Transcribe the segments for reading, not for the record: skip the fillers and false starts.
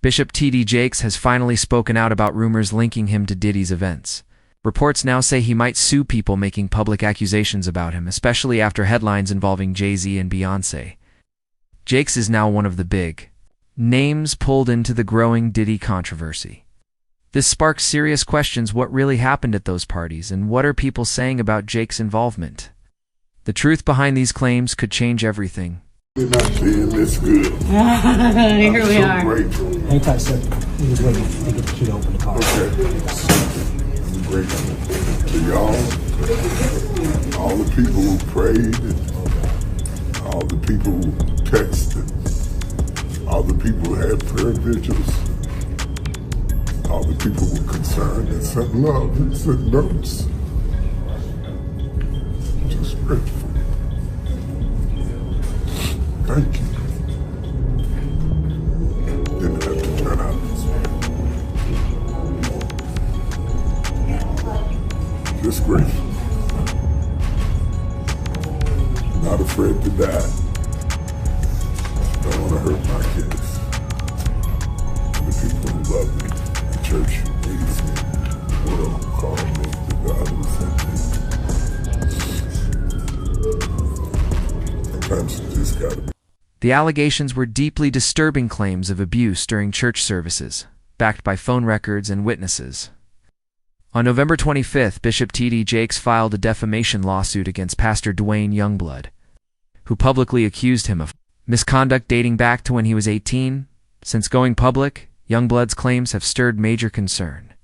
Bishop T.D. Jakes has finally spoken out about rumors linking him to Diddy's events. Reports now say he might sue people making public accusations about him, especially after headlines involving Jay-Z and Beyoncé. Jakes is now one of the big names pulled into the growing Diddy controversy. This sparks serious questions: what really happened at those parties, and what are people saying about Jakes' involvement? The truth behind these claims could change everything. We're not seeing this good. Here we are. Grateful. Hang tight, sir. We just waiting to get the key to open the car. Okay. I'm grateful to y'all, all the people who prayed, all the people who texted, all the people who had prayer vigils, all the people who were concerned and sent love and sent notes. Just grateful. Thank you. Didn't have to turn out this way. Just grateful. Not afraid to die. Don't want to hurt my kids. And the people who love me, the church who needs me, the world who called me, the God who sent me. Sometimes you just gotta be. The allegations were deeply disturbing claims of abuse during church services, backed by phone records and witnesses. On November 25th, Bishop T.D. Jakes filed a defamation lawsuit against Pastor Dwayne Youngblood, who publicly accused him of misconduct dating back to when he was 18. Since going public, Youngblood's claims have stirred major concern.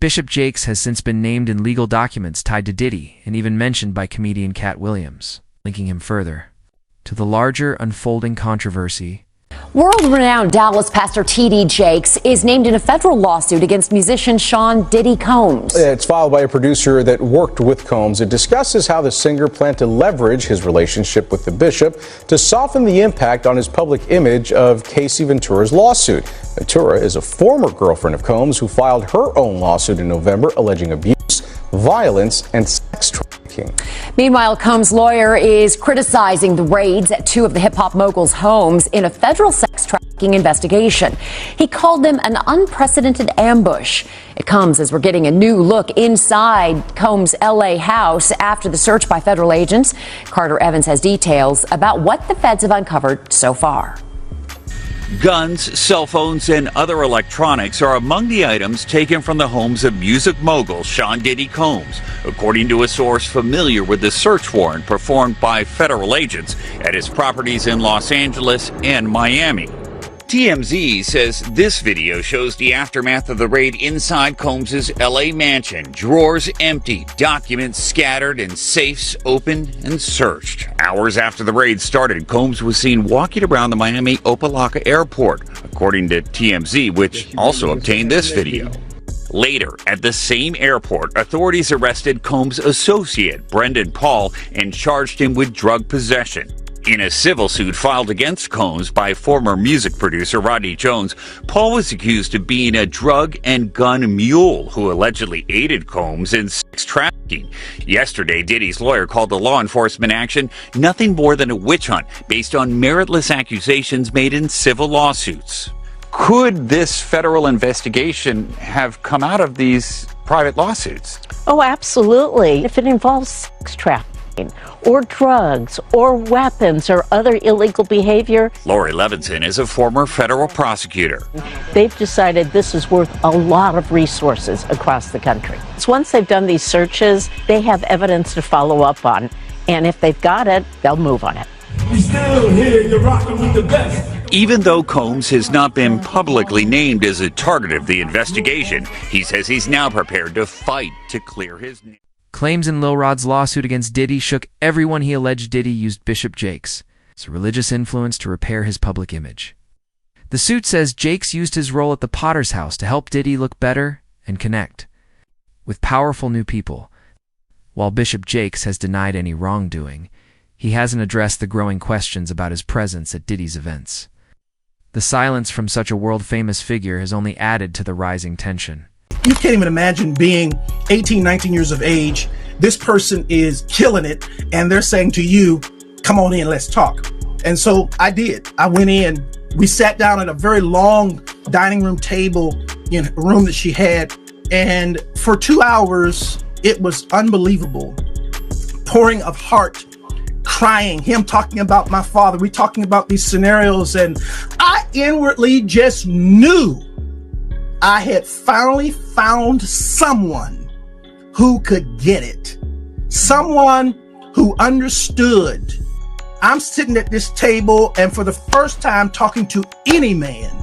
Bishop Jakes has since been named in legal documents tied to Diddy and even mentioned by comedian Cat Williams, linking him further to the larger unfolding controversy. World-renowned Dallas pastor T.D. Jakes is named in a federal lawsuit against musician Sean Diddy Combs. It's filed by a producer that worked with Combs. It discusses how the singer planned to leverage his relationship with the bishop to soften the impact on his public image of Casey Ventura's lawsuit. Ventura is a former girlfriend of Combs who filed her own lawsuit in November alleging abuse, violence, and sex trafficking. Meanwhile, Combs' lawyer is criticizing the raids at two of the hip-hop mogul's homes in a federal sex trafficking investigation. He called them an unprecedented ambush. It comes as we're getting a new look inside Combs' L.A. house after the search by federal agents. Carter Evans has details about what the feds have uncovered so far. Guns, cell phones, and other electronics are among the items taken from the homes of music mogul Sean Diddy Combs, according to a source familiar with the search warrant performed by federal agents at his properties in Los Angeles and Miami. TMZ says this video shows the aftermath of the raid inside Combs' LA mansion. Drawers empty, documents scattered, and safes opened and searched. Hours after the raid started, Combs was seen walking around the Miami Opa-locka airport, according to TMZ, which also obtained this video. Later, at the same airport, authorities arrested Combs' associate, Brendan Paul, and charged him with drug possession. In a civil suit filed against Combs by former music producer Rodney Jones, Paul was accused of being a drug and gun mule who allegedly aided Combs in sex trafficking. Yesterday, Diddy's lawyer called the law enforcement action nothing more than a witch hunt based on meritless accusations made in civil lawsuits. Could this federal investigation have come out of these private lawsuits? Oh, absolutely. If it involves sex trafficking, or drugs, or weapons, or other illegal behavior. Lori Levinson is a former federal prosecutor. They've decided this is worth a lot of resources across the country. So once they've done these searches, they have evidence to follow up on. And if they've got it, they'll move on it. We still here, you're rocking with the best. Even though Combs has not been publicly named as a target of the investigation, he says he's now prepared to fight to clear his name. Claims in Lil Rod's lawsuit against Diddy shook everyone. He alleged Diddy used Bishop Jakes as a religious influence to repair his public image. The suit says Jakes used his role at the Potter's house to help Diddy look better and connect with powerful new people. While Bishop Jakes has denied any wrongdoing, he hasn't addressed the growing questions about his presence at Diddy's events. The silence from such a world-famous figure has only added to the rising tension. You can't even imagine being 18, 19 years of age. This person is killing it, and they're saying to you, come on in, let's talk. And so I did. I went in. We sat down at a very long dining room table in a room that she had. And for 2 hours, it was unbelievable. Pouring of heart, crying, him talking about my father. We talking about these scenarios. And I inwardly just knew I had finally found someone who could get it. Someone who understood. I'm sitting at this table, and for the first time talking to any man,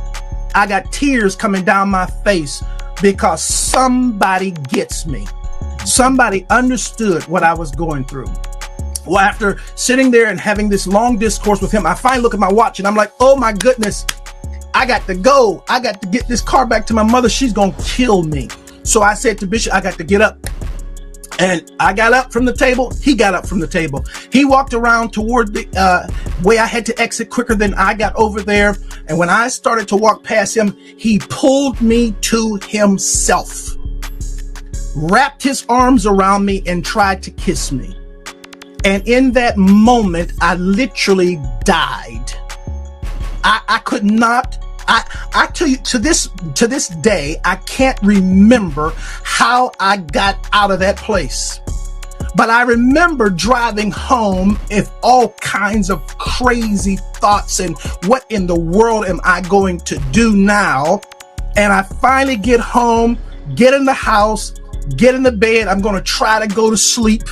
I got tears coming down my face because somebody gets me. Somebody understood what I was going through. Well, after sitting there and having this long discourse with him, I finally look at my watch and I'm like, oh my goodness, I got to go. I got to get this car back to my mother. She's going to kill me. So I said to Bishop, I got to get up. And I got up from the table. He got up from the table. He walked around toward the way I had to exit quicker than I got over there. And when I started to walk past him, he pulled me to himself, wrapped his arms around me and tried to kiss me. And in that moment, I literally died. I could not. I tell you, to this day, I can't remember how I got out of that place. But I remember driving home with all kinds of crazy thoughts and what in the world am I going to do now? And I finally get home, get in the house, get in the bed. I'm going to try to go to sleep.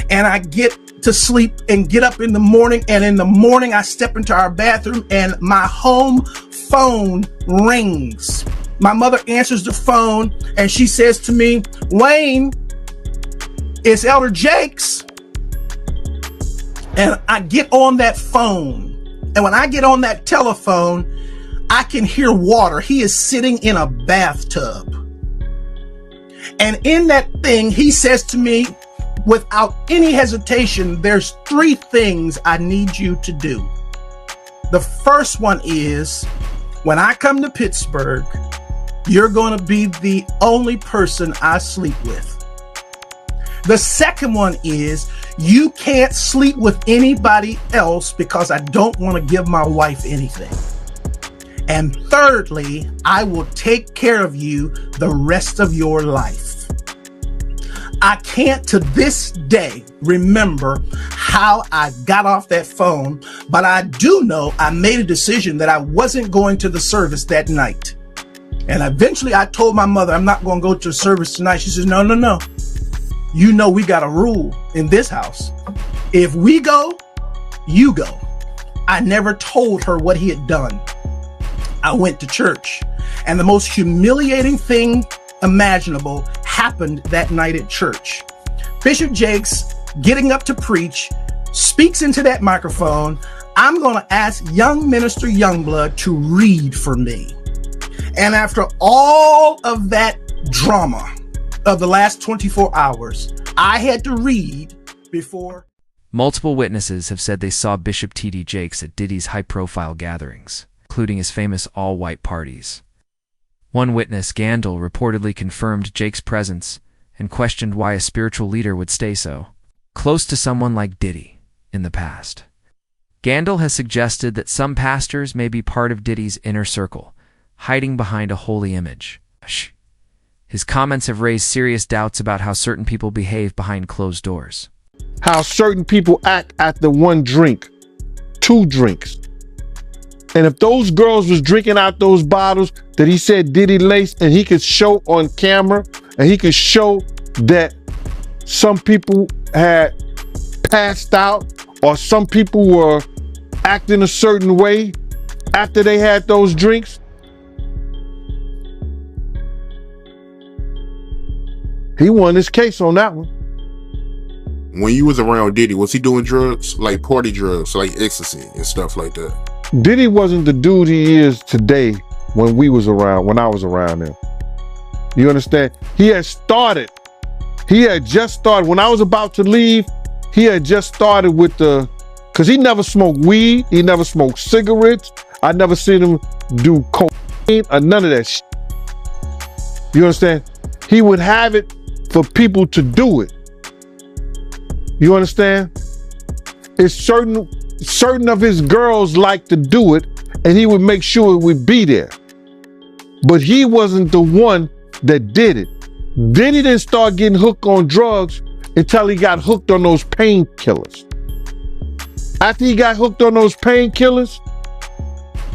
And I get to sleep and get up in the morning. And in the morning, I step into our bathroom and my home phone rings. My mother answers the phone and she says to me, Wayne, it's Elder Jakes. And I get on that phone. And when I get on that telephone, I can hear water. He is sitting in a bathtub. And in that thing, he says to me, without any hesitation, there's 3 things I need you to do. The first one is, when I come to Pittsburgh, you're going to be the only person I sleep with. The second one is, you can't sleep with anybody else because I don't want to give my wife anything. And thirdly, I will take care of you the rest of your life. I can't to this day remember how I got off that phone, but I do know I made a decision that I wasn't going to the service that night. And eventually I told my mother, I'm not going to go to the service tonight. She says, no. You know, we got a rule in this house. If we go, you go. I never told her what he had done. I went to church, and the most humiliating thing imaginable happened that night at church. Bishop Jakes, getting up to preach, speaks into that microphone. I'm going to ask young minister Youngblood to read for me. And after all of that drama of the last 24 hours, I had to read before. Multiple witnesses have said they saw Bishop T.D. Jakes at Diddy's high-profile gatherings, including his famous all-white parties. One witness, Gandil, reportedly confirmed Jake's presence and questioned why a spiritual leader would stay so close to someone like Diddy in the past. Gandil has suggested that some pastors may be part of Diddy's inner circle, hiding behind a holy image. His comments have raised serious doubts about how certain people behave behind closed doors. How certain people act after 1 drink, 2 drinks. And if those girls was drinking out those bottles that he said Diddy laced, and he could show on camera, and he could show that some people had passed out or some people were acting a certain way after they had those drinks, he won his case on that one. When you was around Diddy, was he doing drugs, like party drugs, like ecstasy and stuff like that? Diddy wasn't the dude he is today when I was around him. You understand? He had just started, when I was about to leave, he had just started with because he never smoked weed, he never smoked cigarettes, I never seen him do cocaine or none of that shit. You understand? He would have it for people to do it. You understand? It's certain of his girls like to do it, and he would make sure it would be there. But he wasn't the one that did it. Diddy didn't start getting hooked on drugs until he got hooked on those painkillers. After he got hooked on those painkillers,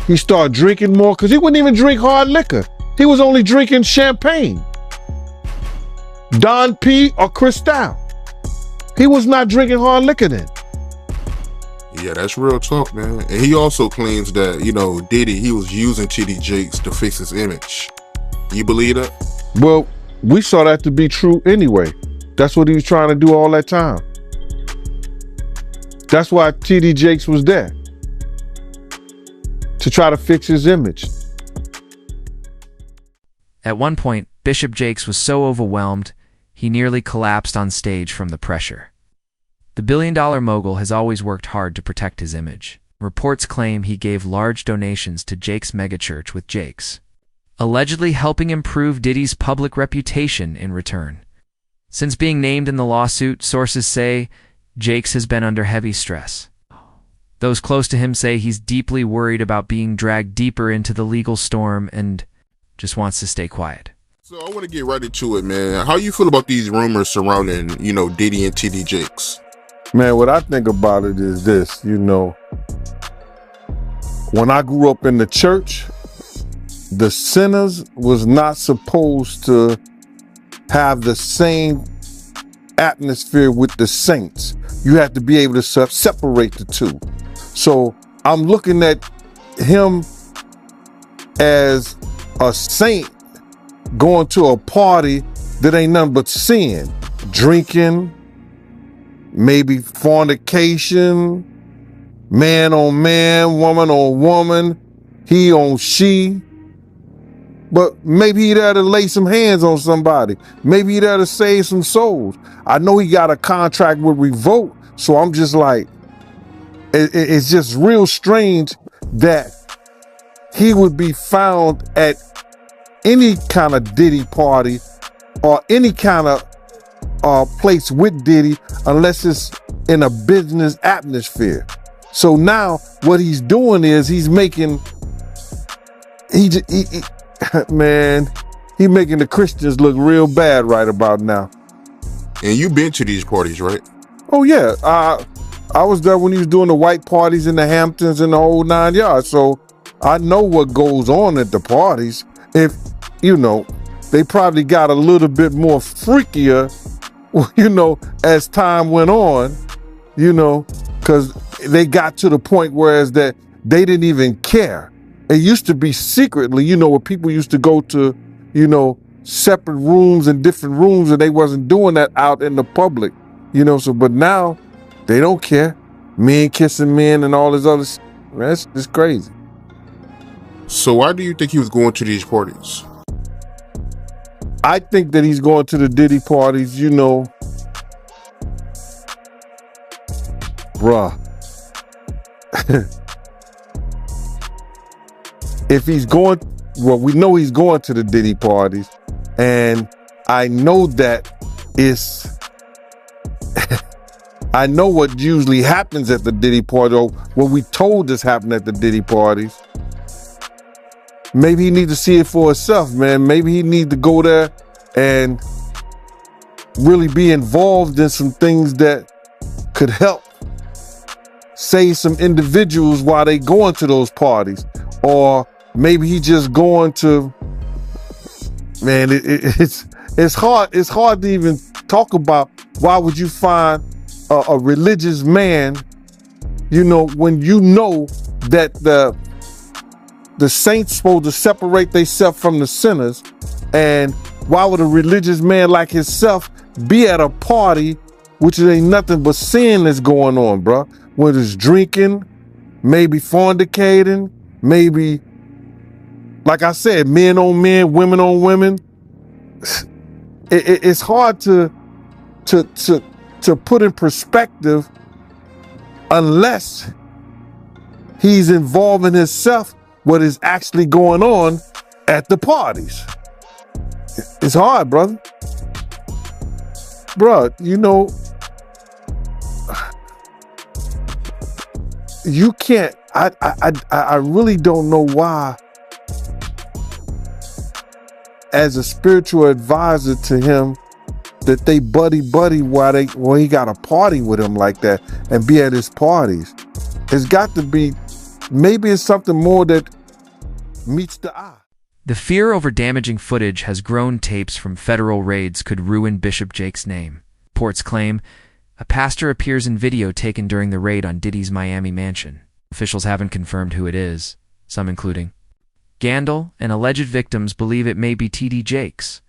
he started drinking more because he wouldn't even drink hard liquor. He was only drinking champagne, Don P or Cristal. He was not drinking hard liquor then. Yeah, that's real talk, man. And he also claims that, Diddy, he was using TD Jakes to fix his image. You believe that? Well, we saw that to be true anyway. That's what he was trying to do all that time. That's why TD Jakes was there, to try to fix his image. At one point, Bishop Jakes was so overwhelmed, he nearly collapsed on stage from the pressure. The billion-dollar mogul has always worked hard to protect his image. Reports claim he gave large donations to Jakes' megachurch with Jakes, allegedly helping improve Diddy's public reputation in return. Since being named in the lawsuit, sources say Jakes has been under heavy stress. Those close to him say he's deeply worried about being dragged deeper into the legal storm and just wants to stay quiet. So I want to get right into it, man. How you feel about these rumors surrounding, Diddy and TD Jakes? Man, what I think about it is this, when I grew up in the church, the sinners was not supposed to have the same atmosphere with the saints. You have to be able to separate the two. So I'm looking at him as a saint going to a party that ain't nothing but sin, drinking, maybe fornication, man on man, woman on woman, he on she. But maybe he there to lay some hands on somebody. Maybe he there to save some souls. I know he got a contract with Revolt, so I'm just like, it's just real strange that he would be found at any kind of Diddy party or any kind of place with Diddy unless it's in a business atmosphere. So now what he's doing is he's making, man, he making the Christians look real bad right about now. And you've been to these parties, right? Oh yeah, I was there when he was doing the white parties in the Hamptons and the whole 9 yards. So I know what goes on at the parties. If, they probably got a little bit more freakier, as time went on, because they got to the point whereas that they didn't even care. It used to be secretly, where people used to go to, separate rooms and different rooms, and they wasn't doing that out in the public, but now they don't care. Men kissing men and all this other shit. That's just crazy. So why do you think he was going to these parties? I think that he's going to the Diddy parties, bruh. If he's going, well, we know he's going to the Diddy parties, and I know that it's, I know what usually happens at the Diddy party, or what we told us happened at the Diddy parties. Maybe he needs to see it for himself, man. Maybe he needs to go there and really be involved in some things that could help save some individuals while they going to those parties. Or maybe he just going to, man, it's hard to even talk about. Why would you find a religious man, when you know that the saints supposed to separate themselves from the sinners? And why would a religious man like himself be at a party which ain't nothing but sin that's going on, bro? Whether it's drinking, maybe fornicating, maybe, like I said, men on men, women on women. It's hard to put in perspective unless he's involving himself what is actually going on at the parties. It's hard, brother. Bruh, you can't, I really don't know why as a spiritual advisor to him, that they buddy while he got a party with him like that and be at his parties. It's got to be, maybe it's something more that meets the eye. The fear over damaging footage has grown. Tapes from federal raids could ruin Bishop Jake's name. Reports claim a pastor appears in video taken during the raid on Diddy's Miami mansion. Officials haven't confirmed who it is, some including Gandil, and alleged victims believe it may be T.D. Jakes.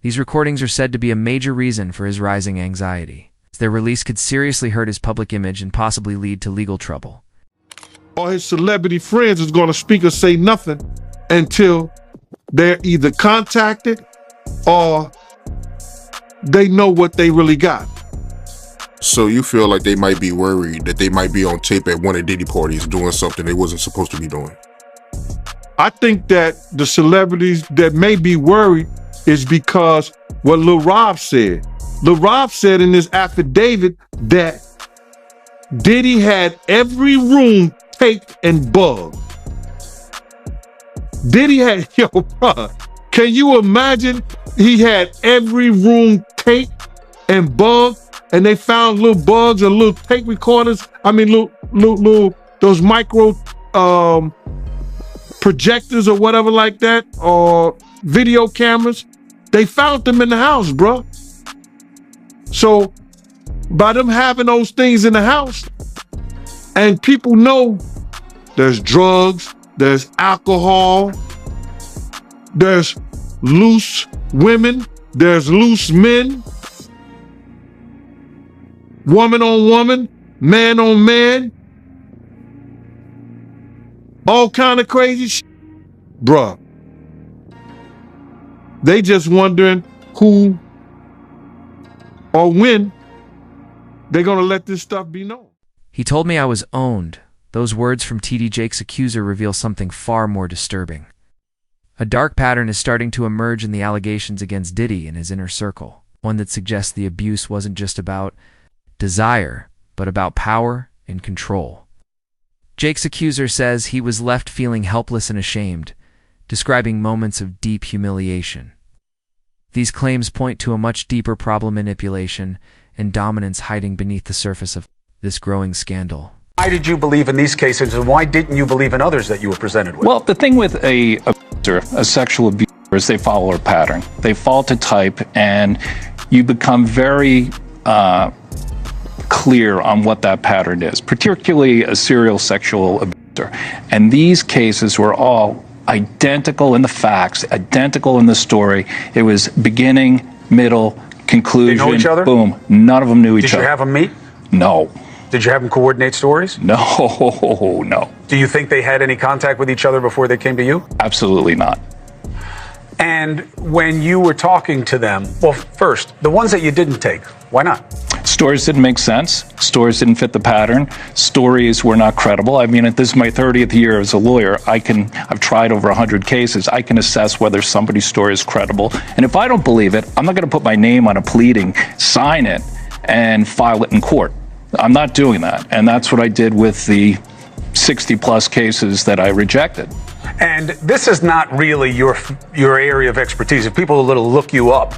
These recordings are said to be a major reason for his rising anxiety. Their release could seriously hurt his public image and possibly lead to legal trouble. All his celebrity friends is going to speak or say nothing until they're either contacted or they know what they really got. So you feel like they might be worried that they might be on tape at one of Diddy parties doing something they wasn't supposed to be doing? I think that the celebrities that may be worried is because what Lil Rob said. Lil Rob said in his affidavit that Diddy had every room taped and bugged. Diddy had, yo, bro, can you imagine? He had every room taped and bugged, and they found little bugs and little tape recorders. I mean, little those micro projectors or whatever like that, or video cameras. They found them in the house, bro. So by them having those things in the house, and people know there's drugs, there's alcohol, there's loose women, there's loose men, woman on woman, man on man, all kind of crazy shit. Bruh, they just wondering who or when they're gonna let this stuff be known. He told me I was owned. Those words from T.D. Jake's accuser reveal something far more disturbing. A dark pattern is starting to emerge in the allegations against Diddy and his inner circle, one that suggests the abuse wasn't just about desire, but about power and control. Jake's accuser says he was left feeling helpless and ashamed, describing moments of deep humiliation. These claims point to a much deeper problem: manipulation and dominance hiding beneath the surface of this growing scandal. Why did you believe in these cases, and why didn't you believe in others that you were presented with? Well, the thing with a sexual abuser is they follow a pattern. They fall to type, and you become very clear on what that pattern is, particularly a serial sexual abuser. And these cases were all identical in the facts, identical in the story. It was beginning, middle, conclusion. They know each other? Boom. None of them knew each other. Did you have them meet? No. Did you have them coordinate stories? No, no. Do you think they had any contact with each other before they came to you? Absolutely not. And when you were talking to them, well, first, the ones that you didn't take, why not? Stories didn't make sense. Stories didn't fit the pattern. Stories were not credible. I mean, this is my 30th year as a lawyer. I've tried over 100 cases. I can assess whether somebody's story is credible. And if I don't believe it, I'm not going to put my name on a pleading, sign it, and file it in court. I'm not doing that. And that's what I did with the 60 plus cases that I rejected. And this is not really your area of expertise. If people look you up,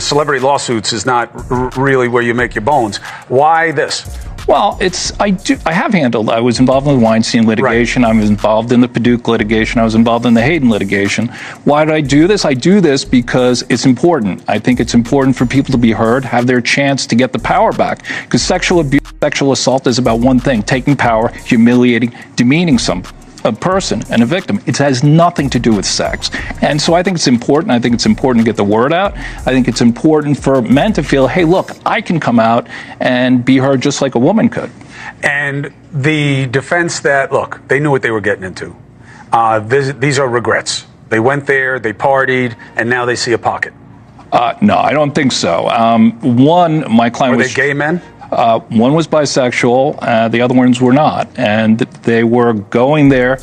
celebrity lawsuits is not really where you make your bones. Why this? Well, I was involved in the Weinstein litigation. Right. I was involved in the Paducah litigation. I was involved in the Hayden litigation. Why did I do this? I do this because it's important. I think it's important for people to be heard, have their chance to get the power back. Because sexual abuse, sexual assault is about one thing: taking power, humiliating, demeaning a person and a victim. It has nothing to do with sex. And so I think it's important. I think it's important to get the word out. I think it's important for men to feel, hey, look, I can come out and be heard just like a woman could. And the defense that, look, they knew what they were getting into. These are regrets. They went there, they partied, and now they see a pocket. No, I don't think so. One, my client was... Were they gay men? One was bisexual, the other ones were not. And they were going there.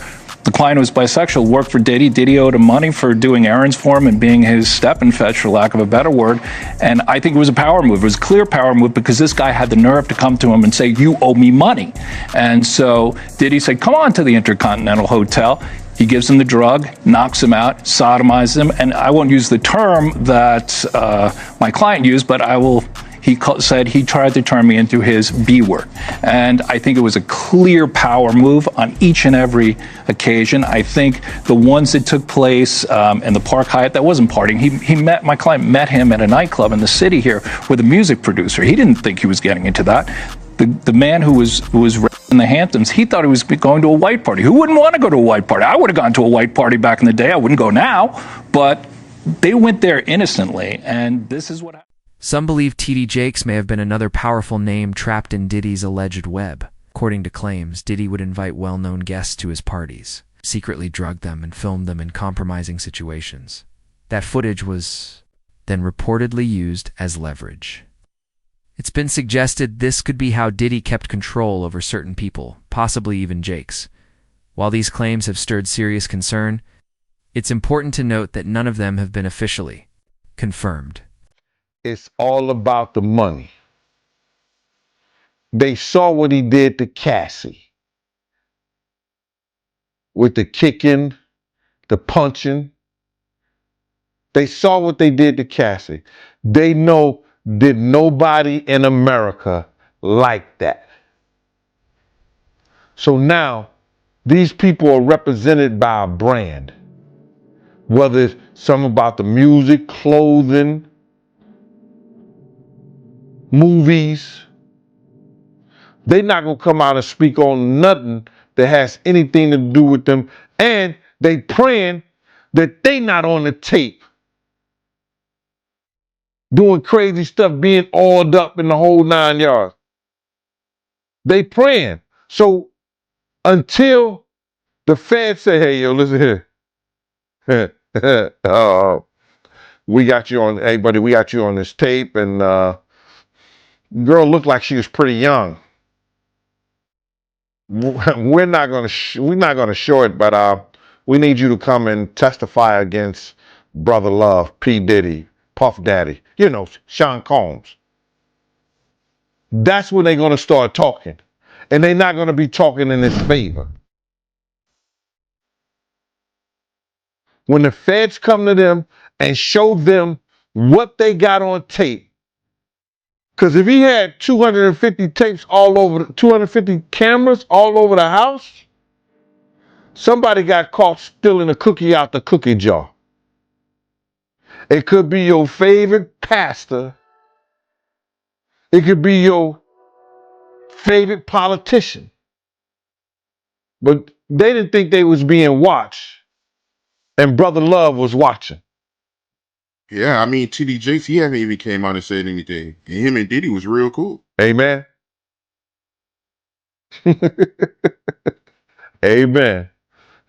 The client was bisexual, worked for Diddy. Diddy owed him money for doing errands for him and being his step-and-fetch, for lack of a better word. And I think it was a power move. It was a clear power move because this guy had the nerve to come to him and say, you owe me money. And so Diddy said, come on to the Intercontinental Hotel. He gives him the drug, knocks him out, sodomizes him, and I won't use the term that my client used, but said he tried to turn me into his B word. And I think it was a clear power move on each and every occasion. I think the ones that took place in the Park Hyatt, that wasn't partying. My client met him at a nightclub in the city here with a music producer. He didn't think he was getting into that. The man who was in the Hamptons, he thought he was going to a white party. Who wouldn't want to go to a white party? I would have gone to a white party back in the day. I wouldn't go now. But they went there innocently, and this is what happened. Some believe T.D. Jakes may have been another powerful name trapped in Diddy's alleged web. According to claims, Diddy would invite well-known guests to his parties, secretly drug them, and film them in compromising situations. That footage was then reportedly used as leverage. It's been suggested this could be how Diddy kept control over certain people, possibly even Jakes. While these claims have stirred serious concern, it's important to note that none of them have been officially confirmed. It's all about the money. They saw what he did to Cassie with the kicking, the punching. They saw what they did to Cassie. They know that nobody in America like that. So now these people are represented by a brand, whether it's something about the music, clothing, movies. They're not going to come out and speak on nothing that has anything to do with them. And they praying that they not on the tape doing crazy stuff, being oiled up in the whole 9 yards. They praying. So until the feds say, hey, yo, listen here. We got you on, hey, buddy, we got you on this tape. And girl looked like she was pretty young. We're not going to show it, but we need you to come and testify against Brother Love, P. Diddy, Puff Daddy, Sean Combs. That's when they're going to start talking. And they're not going to be talking in his favor. When the feds come to them and show them what they got on tape, because if he had 250 tapes 250 cameras all over the house, somebody got caught stealing a cookie out the cookie jar. It could be your favorite pastor. It could be your favorite politician. But they didn't think they was being watched. And Brother Love was watching. Yeah, I mean, T.D. Jakes, he hasn't even came out and said anything. And him and Diddy was real cool. Amen. Amen.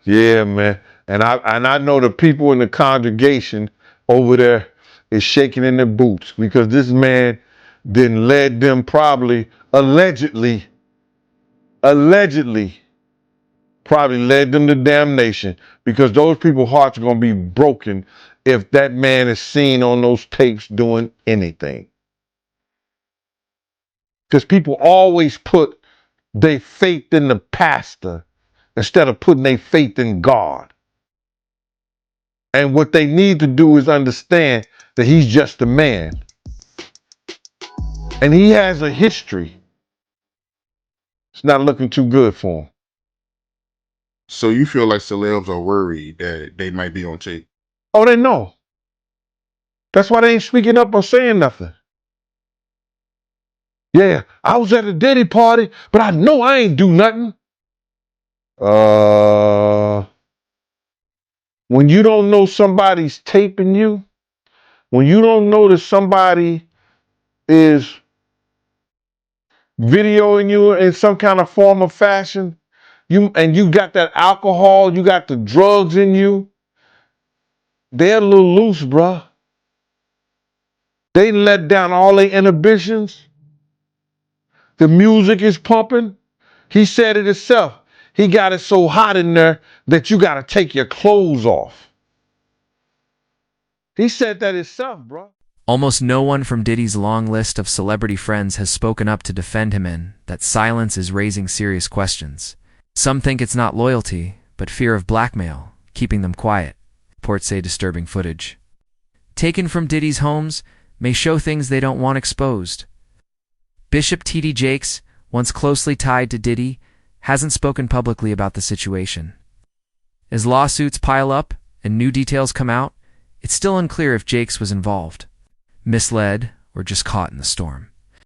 Yeah, man. And I know the people in the congregation over there is shaking in their boots because this man then led them probably, allegedly probably led them to damnation because those people's hearts are going to be broken if that man is seen on those tapes doing anything. Because people always put their faith in the pastor instead of putting their faith in God. And what they need to do is understand that he's just a man. And he has a history. It's not looking too good for him. So you feel like celebs are worried that they might be on tape? Oh, they know. That's why they ain't speaking up or saying nothing. Yeah, I was at a Diddy party, but I know I ain't do nothing. When you don't know somebody's taping you, when you don't know that somebody is videoing you in some kind of form or fashion, you got that alcohol, you got the drugs in you, they're a little loose, bruh. They let down all their inhibitions. The music is pumping. He said it himself. He got it so hot in there that you got to take your clothes off. He said that himself, bro. Almost no one from Diddy's long list of celebrity friends has spoken up to defend him, and that silence is raising serious questions. Some think it's not loyalty, but fear of blackmail, keeping them quiet. Reports say disturbing footage taken from Diddy's homes may show things they don't want exposed. Bishop T.D. Jakes, once closely tied to Diddy, hasn't spoken publicly about the situation. As lawsuits pile up and new details come out, it's still unclear if Jakes was involved, misled, or just caught in the storm.